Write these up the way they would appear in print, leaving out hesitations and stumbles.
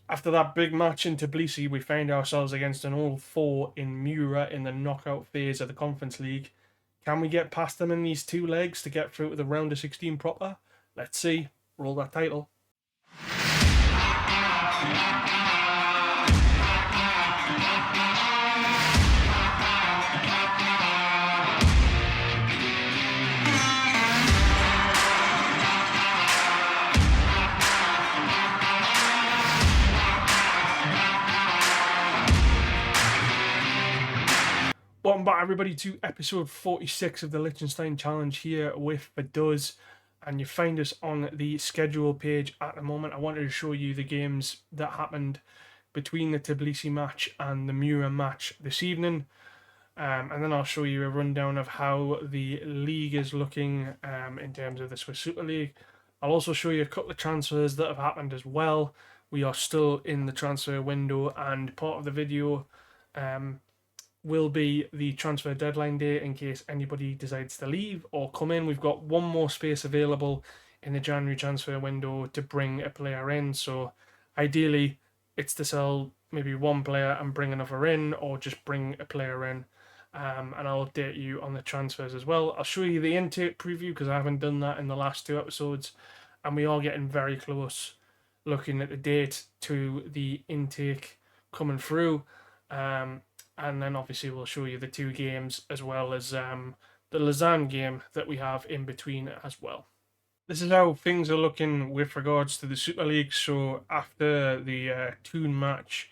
After that big match in Tbilisi, we found ourselves against an all four in Mura in the knockout phase of the Conference League. Can we get past them in these two legs to get through to the round of 16 proper? Let's see. Roll that title. Welcome back, everybody, to episode 46 of the Liechtenstein Challenge here with Vaduz. And you find us on the schedule page at the moment. I wanted to show you the games that happened between the Tbilisi match and the Mura match this evening. And then I'll show you a rundown of how the league is looking in terms of the Swiss Super League. I'll also show you a couple of transfers that have happened as well. We are still in the transfer window, and part of the video will be the transfer deadline day in case anybody decides to leave or come in. We've got one more space available in the January transfer window to bring a player in. So ideally, it's to sell maybe one player and bring another in, or just bring a player in. And I'll update you on the transfers as well. I'll show you the intake preview because I haven't done that in the last two episodes. And we are getting very close looking at the date to the intake coming through. And then obviously we'll show you the two games as well as the Lausanne game that we have in between as well. This is how things are looking with regards to the Super League. So after the Thun match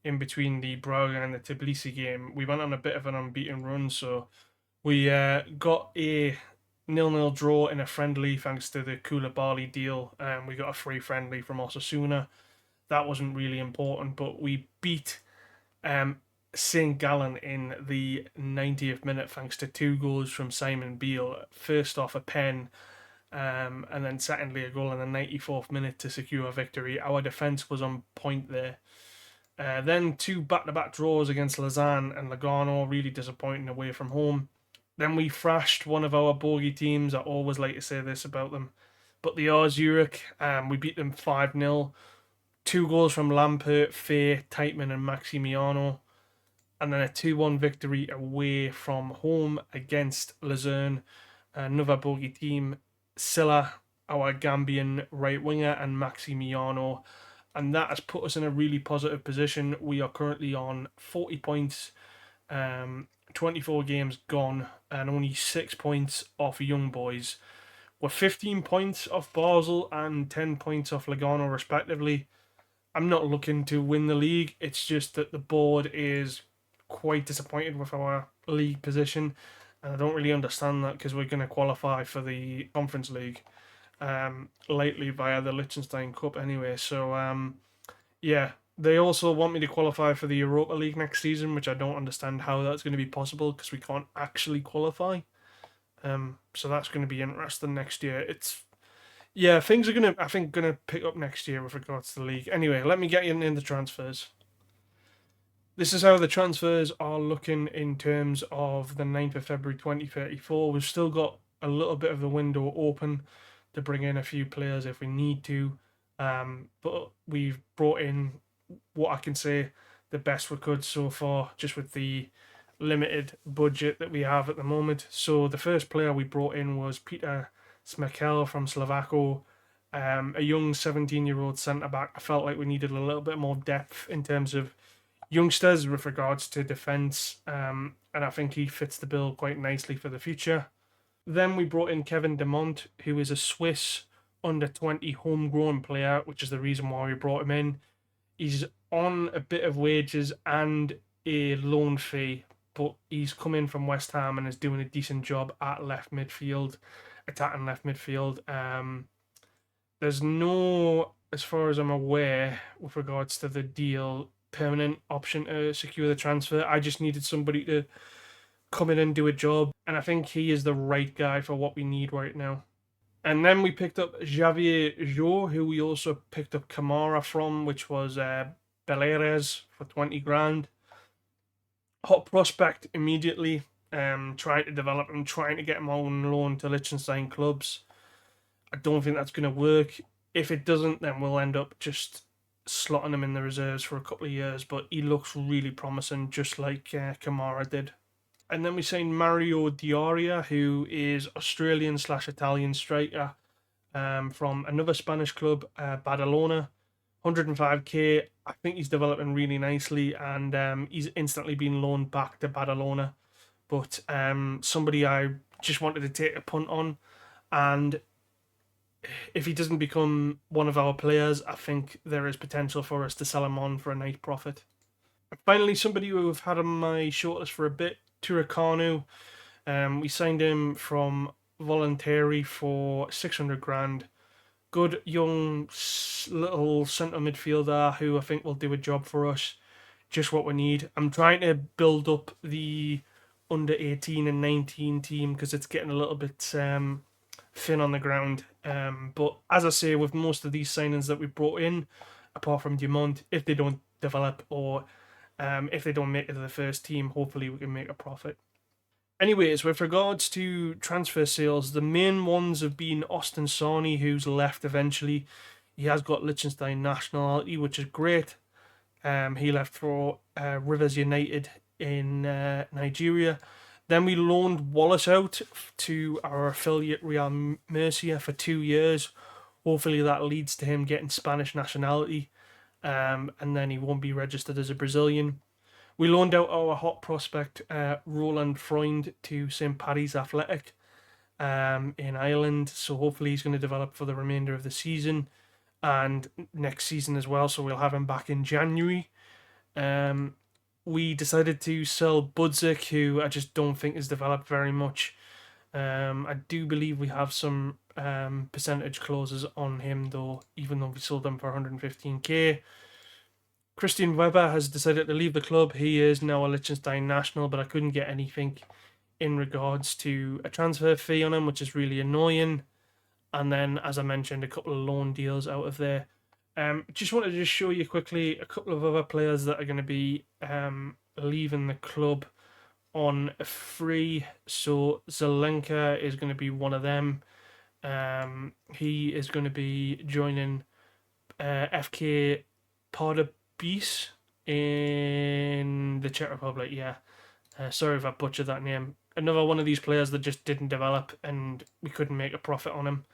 in between the Braga and the Tbilisi game, we went on a bit of an unbeaten run. So we got a 0-0 draw in a friendly thanks to the Koulibaly deal. We got a free friendly from Osasuna. That wasn't really important, but we beat St. Gallen in the 90th minute thanks to two goals from Simon Beale. First off, a pen, and then secondly, a goal in the 94th minute to secure a victory. Our defence was on point there. Then two back-to-back draws against Lausanne and Lugano, really disappointing away from home. Then we thrashed one of our bogey teams. I always like to say this about them, but the R Zurich, we beat them 5-0. Two goals from Lampert, Fay, Teitman and Maximiano. And then a 2-1 victory away from home against Lausanne, another bogey team. Silla, our Gambian right winger, and Maximiano. And that has put us in a really positive position. We are currently on 40 points, 24 games gone, and only 6 points off Young Boys. We're 15 points off Basel and 10 points off Lugano, respectively. I'm not looking to win the league. It's just that the board is quite disappointed with our league position, and I don't really understand that because we're going to qualify for the Conference League lately via the Liechtenstein Cup anyway. So yeah, they also want me to qualify for the Europa League next season, which I don't understand how that's going to be possible because we can't actually qualify. So that's going to be interesting next year. Things are I think going to pick up next year with regards to the league. Anyway, let me get you in the transfers. This is how the transfers are looking in terms of the 9th of February 2034. We've still got a little bit of the window open to bring in a few players if we need to. But we've brought in what I can say the best we could so far, just with the limited budget that we have at the moment. So the first player we brought in was Peter Smekel from Slovako, a young 17-year-old centre-back. I felt like we needed a little bit more depth in terms of youngsters with regards to defence, and I think he fits the bill quite nicely for the future. Then we brought in Kevin Demont, who is a Swiss under-20 homegrown player, which is the reason why we brought him in. He's on a bit of wages and a loan fee, but he's come in from West Ham and is doing a decent job at left midfield, attacking left midfield. There's no, as far as I'm aware, with regards to the deal, permanent option to secure the transfer. I just needed somebody to come in and do a job, and I think he is the right guy for what we need right now. And then we picked up Javier Jo, who we also picked up Kamara from, which was Beleres for 20 grand. Hot prospect immediately. Trying to develop him, trying to get him on loan to Liechtenstein clubs. I don't think that's going to work. If it doesn't, then we'll end up just slotting him in the reserves for a couple of years, but he looks really promising, just like Kamara did. And then we signed Mario Diaria, who is Australian slash Italian striker from another Spanish club, Badalona. 105k. I think he's developing really nicely, and he's instantly been loaned back to Badalona. But somebody I just wanted to take a punt on, and if he doesn't become one of our players, I think there is potential for us to sell him on for a nice profit. And finally, somebody who I've had on my shortlist for a bit, Turacanu. We signed him from voluntary for 600 grand. Good young little centre midfielder who I think will do a job for us. Just what we need. I'm trying to build up the under 18 and 19 team because it's getting a little bit thin on the ground. But as I say, with most of these signings that we brought in, apart from Dumont, if they don't develop or if they don't make it to the first team, hopefully we can make a profit. Anyways, with regards to transfer sales, the main ones have been Austin Sarni, who's left eventually. He has got Liechtenstein nationality, which is great. He left for Rivers United in Nigeria. Then we loaned Wallace out to our affiliate Real Murcia for 2 years. Hopefully that leads to him getting Spanish nationality, and then he won't be registered as a Brazilian. We loaned out our hot prospect, Roland Freund, to St. Paddy's Athletic in Ireland. So hopefully he's going to develop for the remainder of the season and next season as well. So we'll have him back in January. We decided to sell Budzik, who I just don't think has developed very much. I do believe we have some percentage clauses on him, though, even though we sold him for 115k. Christian Weber has decided to leave the club. He is now a Liechtenstein national, but I couldn't get anything in regards to a transfer fee on him, which is really annoying. And then, as I mentioned, a couple of loan deals out of there. Just wanted to show you quickly a couple of other players that are going to be leaving the club on a free. So Zelenka is going to be one of them. He is going to be joining FK Pardubice in the Czech Republic. Yeah, sorry if I butchered that name. Another one of these players that just didn't develop, and we couldn't make a profit on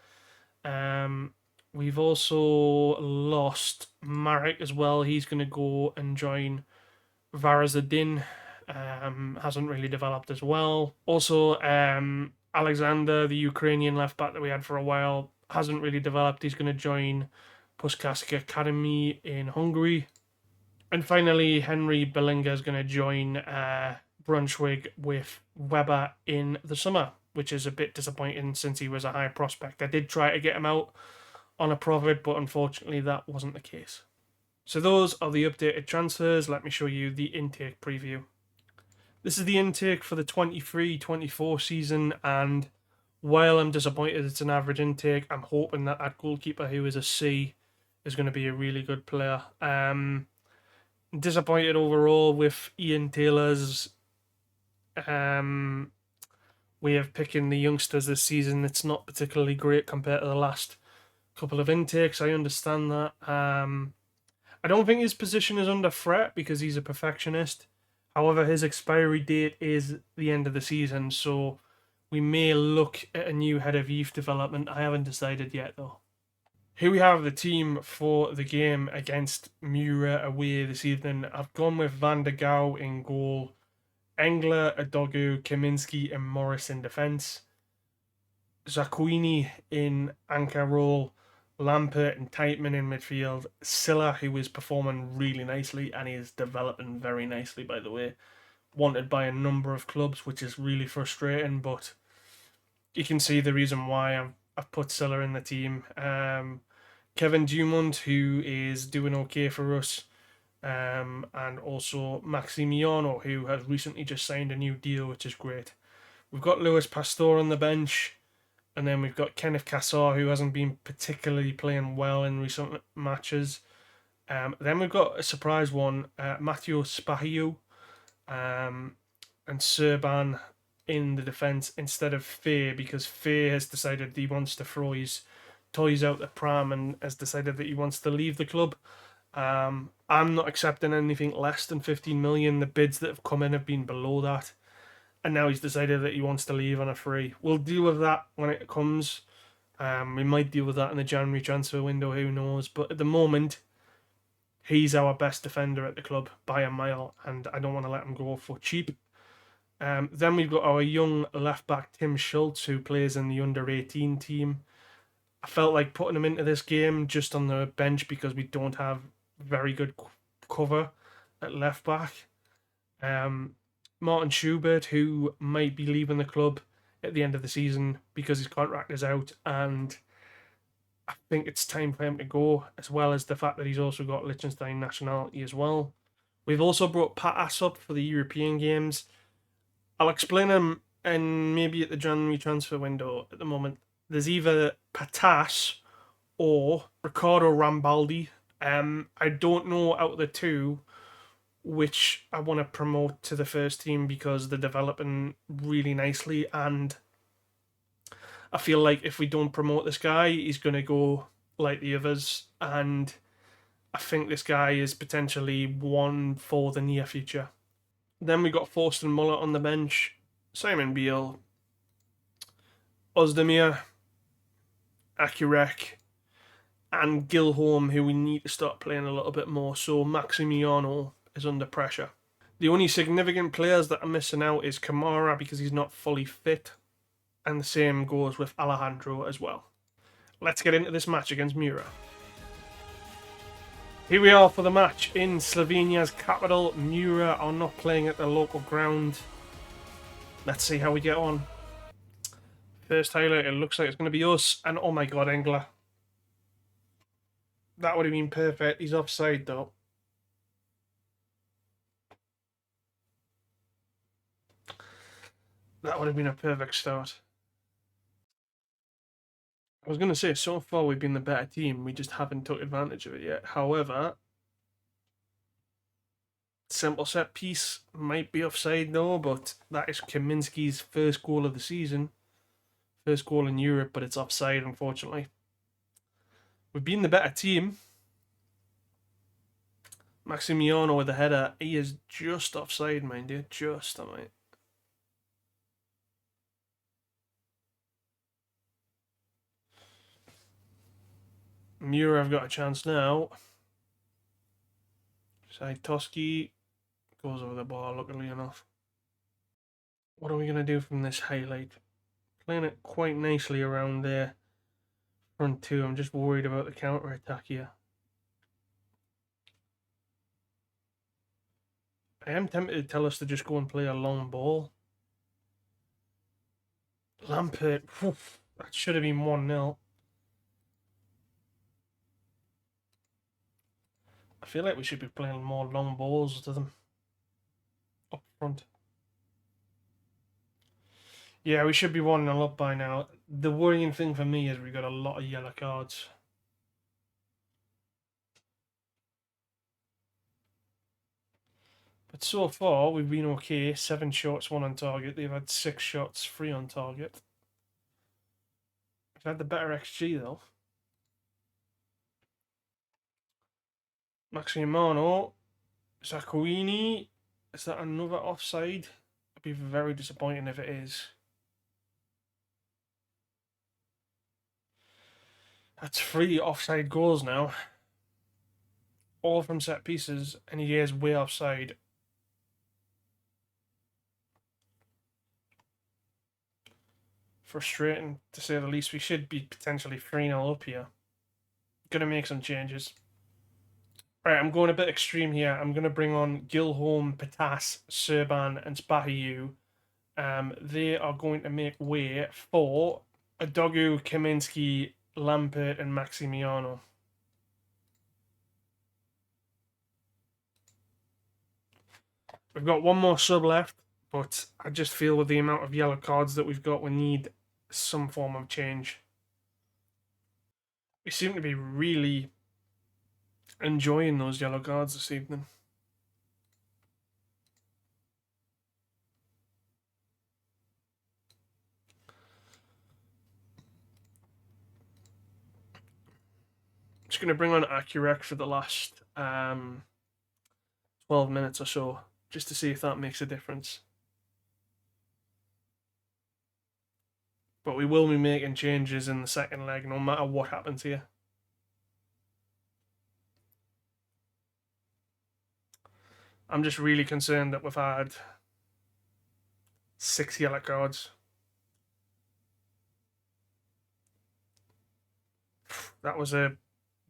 him. We've also lost Marek as well. He's going to go and join Varazadin. Hasn't really developed as well. Also, Alexander, the Ukrainian left back that we had for a while, hasn't really developed. He's going to join Puskasek Academy in Hungary. And finally, Henry Bellinger is going to join Brunswick with Weber in the summer, which is a bit disappointing since he was a high prospect. I did try to get him out on a profit, but unfortunately that wasn't the case. So those are the updated transfers. Let me show you the intake preview. This is the intake for the 23-24 season, and while I'm disappointed it's an average intake, I'm hoping that goalkeeper, who is a C, is going to be a really good player. Disappointed overall with Ian Taylor's way of picking the youngsters this season. It's not particularly great compared to the last couple of intakes. I understand that. I don't think his position is under threat because he's a perfectionist. However, his expiry date is the end of the season, so we may look at a new head of youth development. I haven't decided yet, though. Here we have the team for the game against Mura away this evening. I've gone with Van der Gouw in goal, Engler, Adogu, Kaminski and Morris in defence, Zakuini in anchor role, Lampert and Teitman in midfield, Silla, who is performing really nicely and he is developing very nicely, by the way. Wanted by a number of clubs, which is really frustrating, but you can see the reason why I've put Silla in the team. Kevin Dumont, who is doing okay for us, and also Maximiano, who has recently just signed a new deal, which is great. We've got Lewis Pastor on the bench, and then we've got Kenneth Cassar, who hasn't been particularly playing well in recent matches. Then we've got a surprise one, Matteo Spahio, and Serban in the defence instead of Faye, because Faye has decided that he wants to throw his toys out the pram and has decided that he wants to leave the club. I'm not accepting anything less than 15 million. The bids that have come in have been below that, and now he's decided that he wants to leave on a free. We'll deal with that when it comes. We might deal with that in the January transfer window, who knows? But at the moment, he's our best defender at the club by a mile, and I don't want to let him go for cheap. Then we've got our young left back Tim Schultz, who plays in the under 18 team. I felt like putting him into this game just on the bench because we don't have very good cover at left back. Martin Schubert, who might be leaving the club at the end of the season because his contract is out, and I think it's time for him to go, as well as the fact that he's also got Liechtenstein nationality as well. We've also brought Patas up for the European games. I'll explain him and maybe at the January transfer window. At the moment, there's either Patas or Ricardo Rambaldi. I don't know out of the two which I want to promote to the first team because they're developing really nicely, and I feel like if we don't promote this guy, he's going to go like the others, and I think this guy is potentially one for the near future. Then we got Forster Muller on the bench, Simon Beale, Ozdemir, Akurek, and Gilholm, who we need to start playing a little bit more. So Maximiano is under pressure. The only significant players that are missing out is Kamara because he's not fully fit, and the same goes with Alejandro as well. Let's get into this match against Mura. Here we are for the match in Slovenia's capital. Mura are not playing at the local ground. Let's see how we get on. First highlight, it looks like it's going to be us, and oh my god, Engler. That would have been perfect. He's offside though. That would have been a perfect start. I was going to say, so far we've been the better team. We just haven't took advantage of it yet. However, simple set piece might be offside though, but that is Kaminski's first goal of the season. First goal in Europe, but it's offside, unfortunately. We've been the better team. Maximiano with the header. He is just offside, mind you. Just, I might. Mura have got a chance now. Saitoski goes over the bar, luckily enough. What are we going to do from this highlight? Playing it quite nicely around there. Front two. I'm just worried about the counter attack here. I am tempted to tell us to just go and play a long ball. Lampert. That should have been 1-0. I feel like we should be playing more long balls to them up front. Yeah, we should be 1-0 up by now. The worrying thing for me is we got a lot of yellow cards. But so far, we've been okay. 7 shots, 1 on target. They've had 6 shots, 3 on target. We've had the better XG, though. Maximiano. Zaccoini. Is that another offside? I'd be very disappointing if it is. That's 3 offside goals now. All from set pieces, and he is way offside. Frustrating, to say the least. We should be potentially 3-0 up here. Gonna make some changes. Right, I'm going a bit extreme here. I'm going to bring on Gilholm, Patas, Serban, and Spahiu. They are going to make way for Adogu, Kaminski, Lampert, and Maximiano. We've got one more sub left, but I just feel with the amount of yellow cards that we've got, we need some form of change. We seem to be really enjoying those yellow cards this evening. Just going to bring on Akurek for the last 12 minutes or so, just to see if that makes a difference. But we will be making changes in the second leg, no matter what happens here. I'm just really concerned that we've had 6 yellow cards. That was a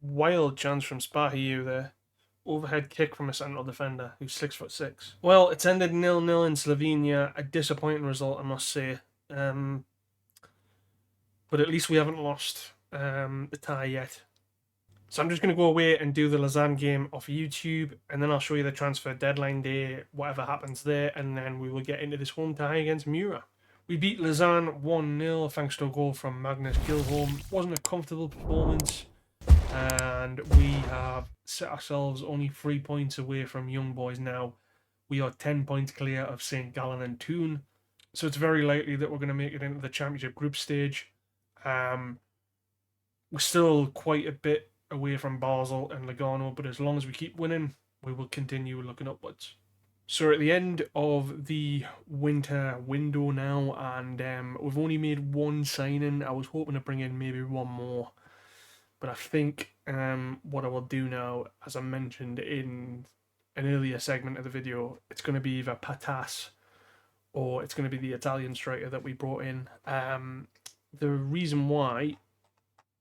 wild chance from Spahiu there. Overhead kick from a central defender who's 6'6". Well, it's ended 0-0 in Slovenia. A disappointing result, I must say. But at least we haven't lost the tie yet. So I'm just going to go away and do the Lausanne game off YouTube, and then I'll show you the transfer deadline day, whatever happens there, and then we will get into this home tie against Mura. We beat Lausanne 1-0 thanks to a goal from Magnus Gilholm. Wasn't a comfortable performance, and we have set ourselves only 3 points away from Young Boys now. We are 10 points clear of St. Gallen and Toon, so it's very likely that we're going to make it into the Championship group stage. We're still quite a bit away from Basel and Lugano, but as long as we keep winning, we will continue looking upwards. So we're at the end of the winter window now, and we've only made one signing. I was hoping to bring in maybe one more, but I think what I will do now, as I mentioned in an earlier segment of the video, it's going to be either Patas or it's going to be the Italian striker that we brought in. The reason why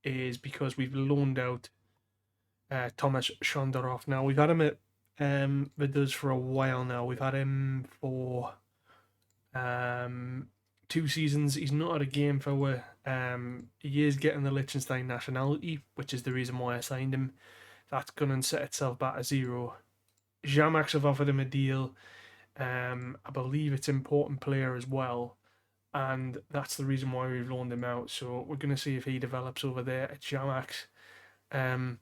is because we've loaned out Thomas Shondarov. Now, we've had him at Vaduz for a while now. We've had him for 2 seasons. He's not had a game for he is getting the Liechtenstein nationality, which is the reason why I signed him. That's going to set itself back to 0. Jamax have offered him a deal. I believe it's important player as well, and that's the reason why we've loaned him out. So we're going to see if he develops over there at Jamax. And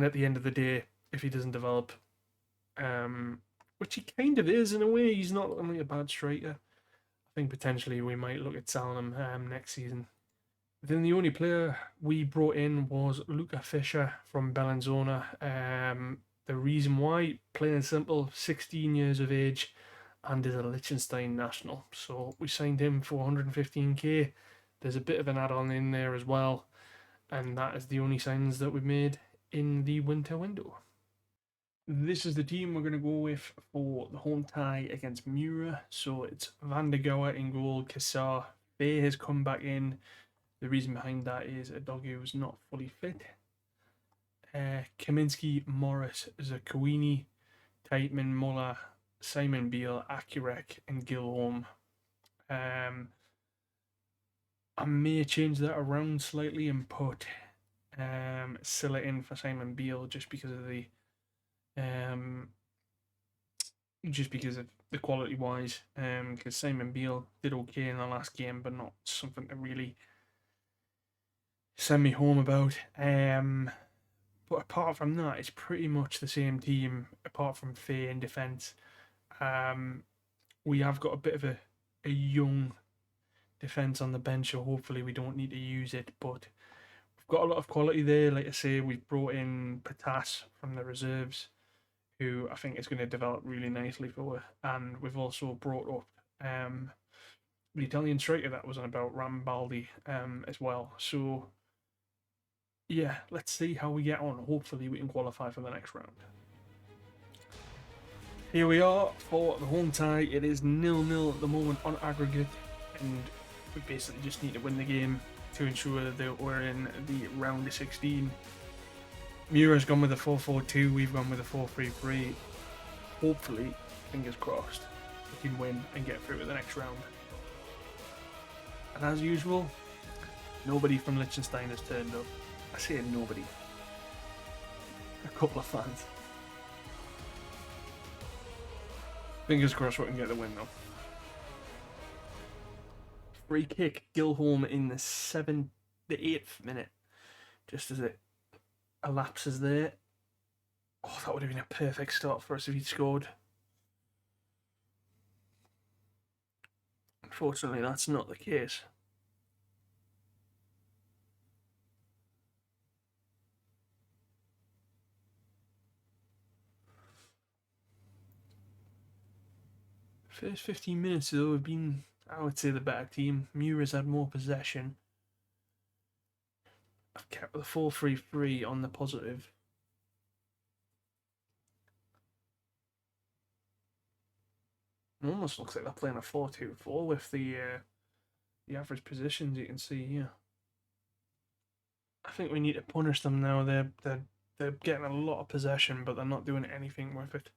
at the end of the day, if he doesn't develop, which he kind of is in a way, he's not only a bad striker. I think potentially we might look at selling him next season. Then the only player we brought in was Luca Fischer from Bellinzona. The reason why, plain and simple, 16 years of age and is a Liechtenstein national. So we signed him for 115k. There's a bit of an add-on in there as well. And that is the only signings that we've made in the winter window. This is the team we're going to go with for the home tie against Mura. So it's Van der Gower in goal, Kassar. Bay has come back in. The reason behind that is a doggy who's not fully fit. Kaminsky, Morris, Zakowini, Teitman, Muller, Simon Beale, Akurek, and Gilholm. I may change that around slightly and put Silla in for Simon Beale just because of the quality wise. Because Simon Beale did okay in the last game, but not something to really send me home about. But apart from that, it's pretty much the same team, apart from Faye in defence. We have got a bit of a young defence on the bench, so hopefully we don't need to use it. But we've got a lot of quality there. Like I say, we've brought in Patas from the reserves, who I think is going to develop really nicely for us. And we've also brought up the Italian striker that was on about Rambaldi as well. So yeah, let's see how we get on. Hopefully we can qualify for the next round. Here we are for the home tie. It is 0-0 at the moment on aggregate, and we basically just need to win the game to ensure that we're in the round of 16. Mura's gone with a 4-4-2, we've gone with a 4-3-3. Hopefully, fingers crossed, we can win and get through to the next round. And as usual, nobody from Liechtenstein has turned up. I say nobody. A couple of fans. Fingers crossed we can get the win though. Free kick, Gilholm in the 8th minute. Just as it elapses there. Oh, that would have been a perfect start for us if he'd scored. Unfortunately, that's not the case. First 15 minutes though have been, I would say, the better team. Mura's had more possession. I've kept the 4-3-3 on the positive. It almost looks like they're playing a 4-2-4 with the average positions you can see here. I think we need to punish them now. They're getting a lot of possession, but they're not doing anything with it.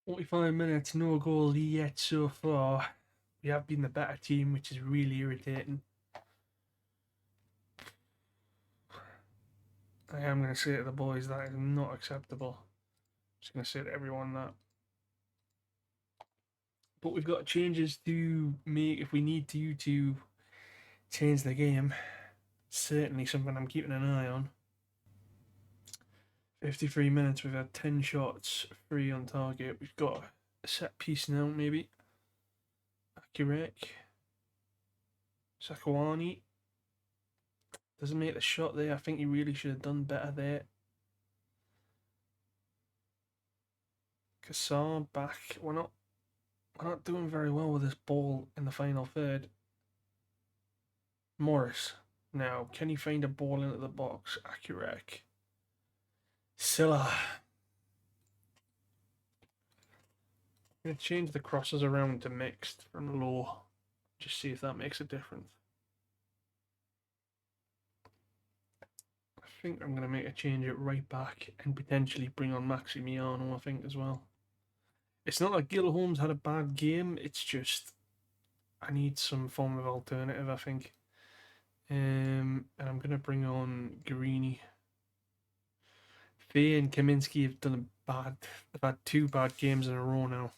"45 minutes, no goal yet so far. We have been the better team, which is really irritating. I am going to say to the boys that is not acceptable. Just going to say to everyone that. But we've got changes to make if we need to change the game. Certainly something I'm keeping an eye on. 53 minutes, we've had 10 shots, 3 on target. We've got a set piece now, maybe. Akirek. Sakawani. Doesn't make the shot there. I think he really should have done better there. Kassar back. We're not doing very well with this ball in the final third. Morris. Now, can he find a ball into the box? Akirek. Silla. I'm going to change the crosses around to mixed from low. Just see if that makes a difference. I think I'm going to make a change at right back and potentially bring on Maximiano, I think, as well. It's not like Gil Holmes had a bad game, it's just I need some form of alternative, I think. And I'm going to bring on Guarini. Faye and Kaminsky have done they've had 2 bad games in a row now.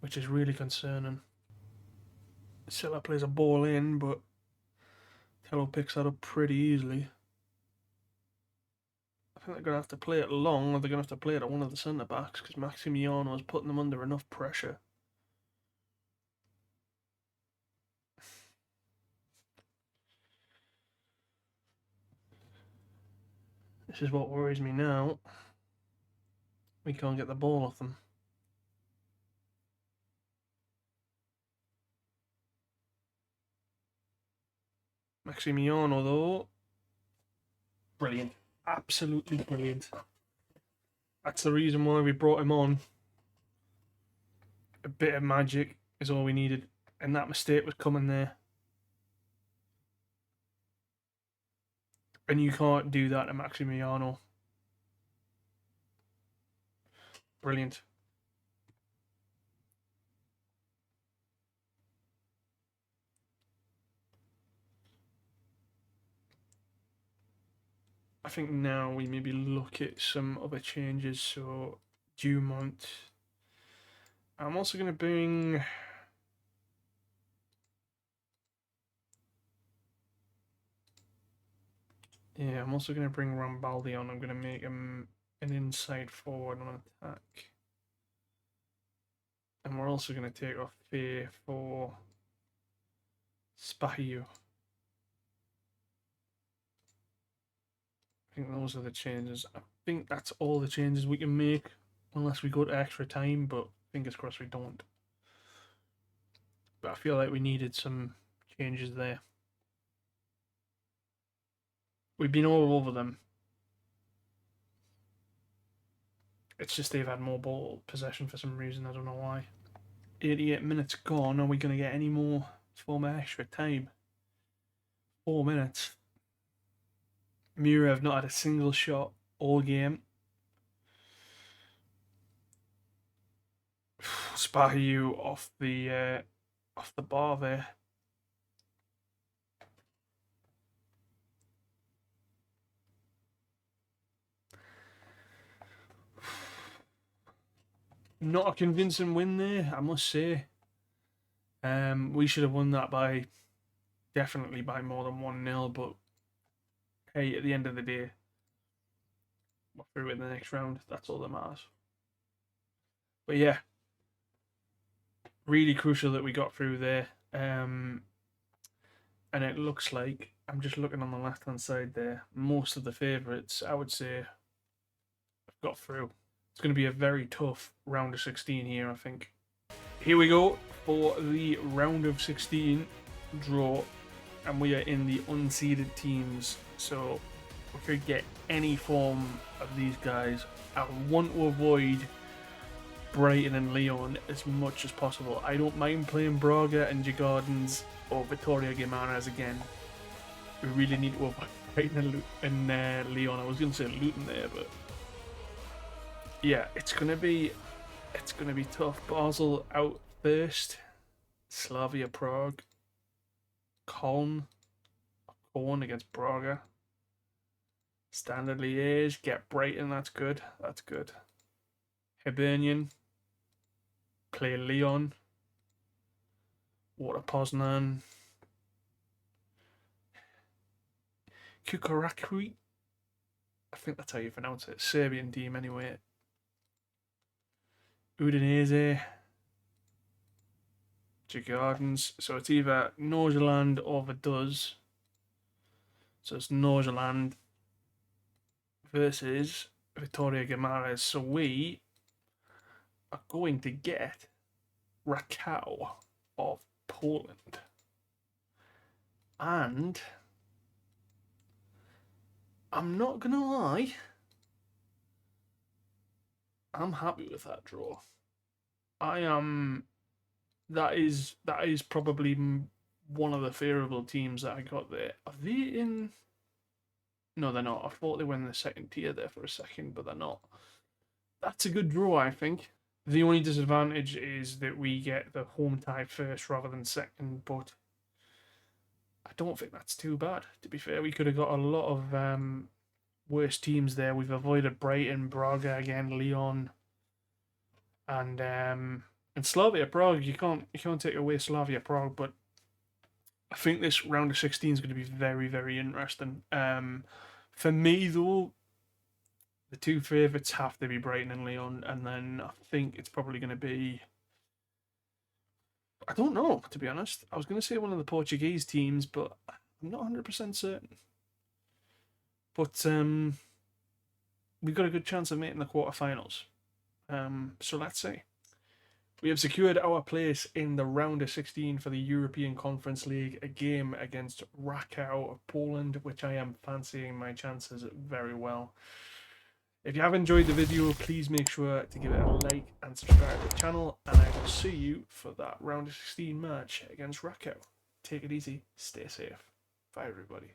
Which is really concerning. Silla plays a ball in, but Tello picks that up pretty easily. I think they're going to have to play it long, or they're going to have to play it at one of the centre backs because Maximiano is putting them under enough pressure. This is what worries me now. We can't get the ball off them. Maximiano, though, brilliant. Absolutely brilliant. That's the reason why we brought him on. A bit of magic is all we needed, and that mistake was coming there. And you can't do that to Maximiano. Brilliant. I think now we maybe look at some other changes. So Dumont. I'm also going to bring... Yeah, I'm also going to bring Rambaldi on. I'm going to make him an inside forward on attack. And we're also going to take off Faye for Spahio. I think those are the changes. I think that's all the changes we can make, unless we go to extra time, but fingers crossed we don't. But I feel like we needed some changes there. We've been all over them. It's just they've had more ball possession for some reason, I don't know why. 88 minutes gone, are we going to get any more form of extra time? 4 minutes. Mura have not had a single shot all game. Spahiu off the bar there. Not a convincing win there, I must say. We should have won that by definitely by more than 1-0, but hey, at the end of the day, we're through in the next round. That's all that matters. But yeah, really crucial that we got through there. And it looks like, I'm just looking on the left hand side there, most of the favourites, I would say, have got through. It's going to be a very tough round of 16 here, I think. Here we go for the round of 16 draw, and we are in the unseeded teams. So we could get any form of these guys. I want to avoid Brighton and Lyon as much as possible. I don't mind playing Braga and Jagardens or Vittoria Gimares again. We really need to avoid Brighton and Lyon. I was going to say Luton there, but yeah, it's gonna be tough. Basel out first. Slavia Prague. Köln against Braga. Standard Liège. Get Brighton. That's good. That's good. Hibernian. Play Lyon. Water Poznan. Kukarakui. I think that's how you pronounce it. Serbian team anyway. Udinese. Gardens. So it's either Norgeland or Vaduz. So it's Norgeland versus Vittoria Gimares. So we are going to get Rakau of Poland. And I'm not going to lie, I'm happy with that draw. I am. That is probably one of the favourable teams that I got there. Are they in? No, they're not. I thought they were in the second tier there for a second, but they're not. That's a good draw, I think. The only disadvantage is that we get the home tie first rather than second, but I don't think that's too bad. To be fair, we could have got a lot of worse teams there. We've avoided Brighton, Braga again, Lyon, and Slavia Prague. You can't take away Slavia Prague, but I think this round of 16 is going to be very, very interesting. For me though, the two favourites have to be Brighton and Lyon, and then I think it's probably going to be, I don't know, to be honest. I was going to say one of the Portuguese teams, but I'm not 100% certain. But we've got a good chance of making the quarterfinals. So let's see. We have secured our place in the round of 16 for the European Conference League, a game against Rakau of Poland, which I am fancying my chances very well. If you have enjoyed the video, please make sure to give it a like and subscribe to the channel, and I will see you for that round of 16 match against Rakau. Take it easy, stay safe. Bye everybody.